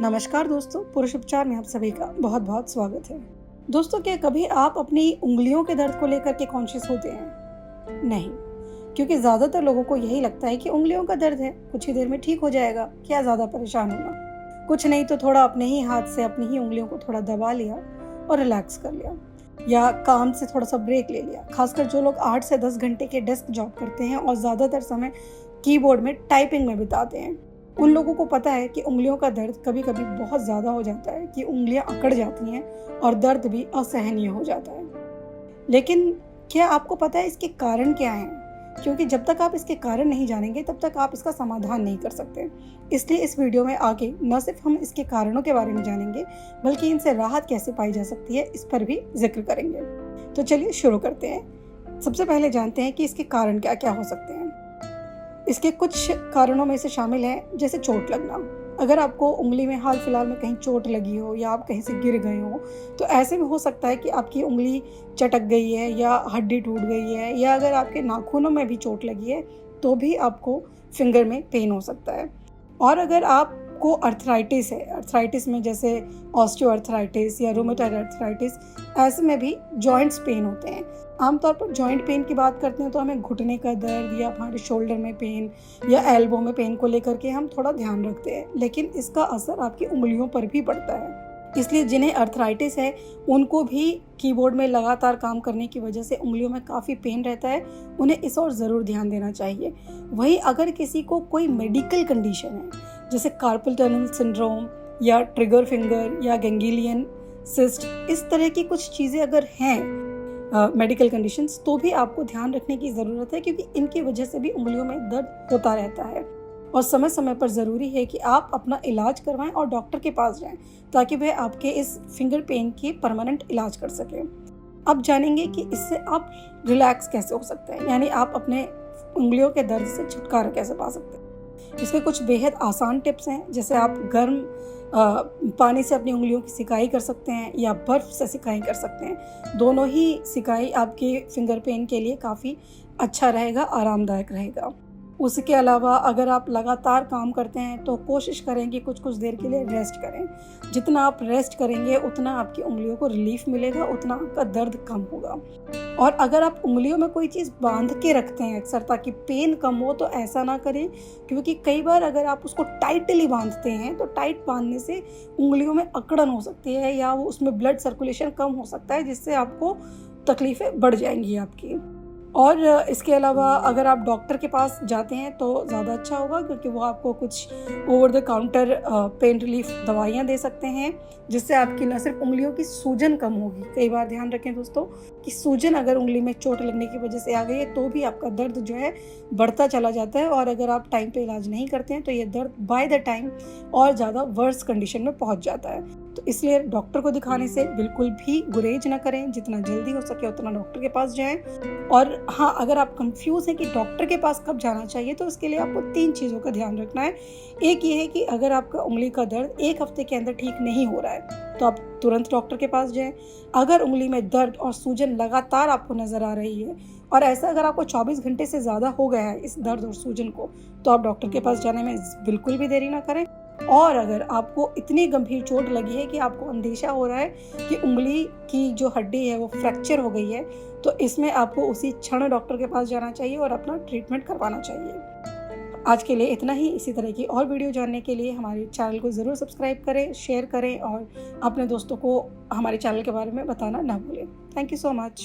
नमस्कार दोस्तों, पुरुष उपचार में आप सभी का बहुत बहुत स्वागत है। दोस्तों, क्या कभी आप अपनी उंगलियों के दर्द को लेकर के कॉन्शियस होते हैं? नहीं, क्योंकि ज़्यादातर लोगों को यही लगता है कि उंगलियों का दर्द है, कुछ ही देर में ठीक हो जाएगा, क्या ज़्यादा परेशान होना। कुछ नहीं तो थोड़ा अपने ही हाथ से अपनी ही उंगलियों को थोड़ा दबा लिया और रिलैक्स कर लिया, या काम से थोड़ा सा ब्रेक ले लिया। खासकर जो लोग 8 से 10 घंटे के डेस्क जॉब करते हैं और ज़्यादातर समय कीबोर्ड में टाइपिंग में बिताते हैं, उन लोगों को पता है कि उंगलियों का दर्द कभी कभी बहुत ज़्यादा हो जाता है कि उंगलियां अकड़ जाती हैं और दर्द भी असहनीय हो जाता है। लेकिन क्या आपको पता है इसके कारण क्या हैं? क्योंकि जब तक आप इसके कारण नहीं जानेंगे तब तक आप इसका समाधान नहीं कर सकते। इसलिए इस वीडियो में आगे न सिर्फ हम इसके कारणों के बारे में जानेंगे, बल्कि इनसे राहत कैसे पाई जा सकती है इस पर भी जिक्र करेंगे। तो चलिए शुरू करते हैं। सबसे पहले जानते हैं कि इसके कारण क्या क्या हो सकते हैं। इसके कुछ कारणों में से शामिल है जैसे चोट लगना। अगर आपको उंगली में हाल फिलहाल में कहीं चोट लगी हो या आप कहीं से गिर गए हो, तो ऐसे में हो सकता है कि आपकी उंगली चटक गई है या हड्डी टूट गई है, या अगर आपके नाखूनों में भी चोट लगी है तो भी आपको फिंगर में पेन हो सकता है। और अगर आपको अर्थराइटिस है, अर्थराइटिस में जैसे ऑस्टियोआर्थराइटिस या रूमेटॉइड अर्थराइटिस, ऐसे में भी जॉइंट्स पेन होते हैं। आमतौर पर जॉइंट पेन की बात करते हैं तो हमें घुटने का दर्द या हमारे शोल्डर में पेन या एल्बो में पेन को लेकर के हम थोड़ा ध्यान रखते हैं, लेकिन इसका असर आपकी उंगलियों पर भी पड़ता है। इसलिए जिन्हें अर्थराइटिस है उनको भी कीबोर्ड में लगातार काम करने की वजह से उंगलियों में काफ़ी पेन रहता है, उन्हें इस ओर ज़रूर ध्यान देना चाहिए। वहीं अगर किसी को कोई मेडिकल कंडीशन है जैसे कार्पल टनल सिंड्रोम या ट्रिगर फिंगर या गैंग्लियन सिस्ट, इस तरह की कुछ चीज़ें अगर हैं मेडिकल कंडीशंस, तो भी आपको ध्यान रखने की ज़रूरत है, क्योंकि इनकी वजह से भी उंगलियों में दर्द होता रहता है। और समय समय पर ज़रूरी है कि आप अपना इलाज करवाएं और डॉक्टर के पास जाएं, ताकि वह आपके इस फिंगर पेन की परमानेंट इलाज कर सकें। अब जानेंगे कि इससे आप रिलैक्स कैसे हो सकते हैं, यानी आप अपने उंगलियों के दर्द से छुटकारा कैसे पा सकते हैं। इसके कुछ बेहद आसान टिप्स हैं, जैसे आप गर्म पानी से अपनी उंगलियों की सिकाई कर सकते हैं या बर्फ़ से सिकाई कर सकते हैं। दोनों ही सिकाई आपके फिंगर पेन के लिए काफ़ी अच्छा रहेगा, आरामदायक रहेगा। उसके अलावा अगर आप लगातार काम करते हैं तो कोशिश करें कि कुछ कुछ देर के लिए रेस्ट करें। जितना आप रेस्ट करेंगे उतना आपकी उंगलियों को रिलीफ मिलेगा, उतना आपका दर्द कम होगा। और अगर आप उंगलियों में कोई चीज़ बांध के रखते हैं अक्सर ताकि पेन कम हो, तो ऐसा ना करें, क्योंकि कई बार अगर आप उसको टाइटली बांधते हैं तो टाइट बांधने से उंगलियों में अकड़न हो सकती है या वो उसमें ब्लड सर्कुलेशन कम हो सकता है, जिससे आपको तकलीफ़ें बढ़ जाएंगी आपकी। और इसके अलावा अगर आप डॉक्टर के पास जाते हैं तो ज़्यादा अच्छा होगा, क्योंकि वो आपको कुछ over the counter pain relief दवाइयाँ दे सकते हैं, जिससे आपकी न सिर्फ उंगलियों की सूजन कम होगी। कई बार ध्यान रखें दोस्तों कि सूजन अगर उंगली में चोट लगने की वजह से आ गई है तो भी आपका दर्द जो है बढ़ता चला जाता है, और अगर आप टाइम पे इलाज नहीं करते हैं तो ये दर्द बाय द टाइम और ज़्यादा वर्स कंडीशन में पहुँच जाता है। तो इसलिए डॉक्टर को दिखाने से बिल्कुल भी गुरेज ना करें, जितना जल्दी हो सके उतना डॉक्टर के पास जाएं। और हाँ, अगर आप कंफ्यूज हैं कि डॉक्टर के पास कब जाना चाहिए, तो इसके लिए आपको 3 चीज़ों का ध्यान रखना है। एक ये है कि अगर आपका उंगली का दर्द 1 हफ्ते के अंदर ठीक नहीं हो रहा है तो आप तुरंत डॉक्टर के पास जाएं। अगर उंगली में दर्द और सूजन लगातार आपको नज़र आ रही है, और ऐसा अगर आपको 24 घंटे से ज़्यादा हो गया है इस दर्द और सूजन को, तो आप डॉक्टर के पास जाने में बिल्कुल भी देरी ना करें। और अगर आपको इतनी गंभीर चोट लगी है कि आपको अंदेशा हो रहा है कि उंगली की जो हड्डी है वो फ्रैक्चर हो गई है, तो इसमें आपको उसी क्षण डॉक्टर के पास जाना चाहिए और अपना ट्रीटमेंट करवाना चाहिए। आज के लिए इतना ही। इसी तरह की और वीडियो जानने के लिए हमारे चैनल को ज़रूर सब्सक्राइब करें, शेयर करें और अपने दोस्तों को हमारे चैनल के बारे में बताना ना भूलें। Thank you so much.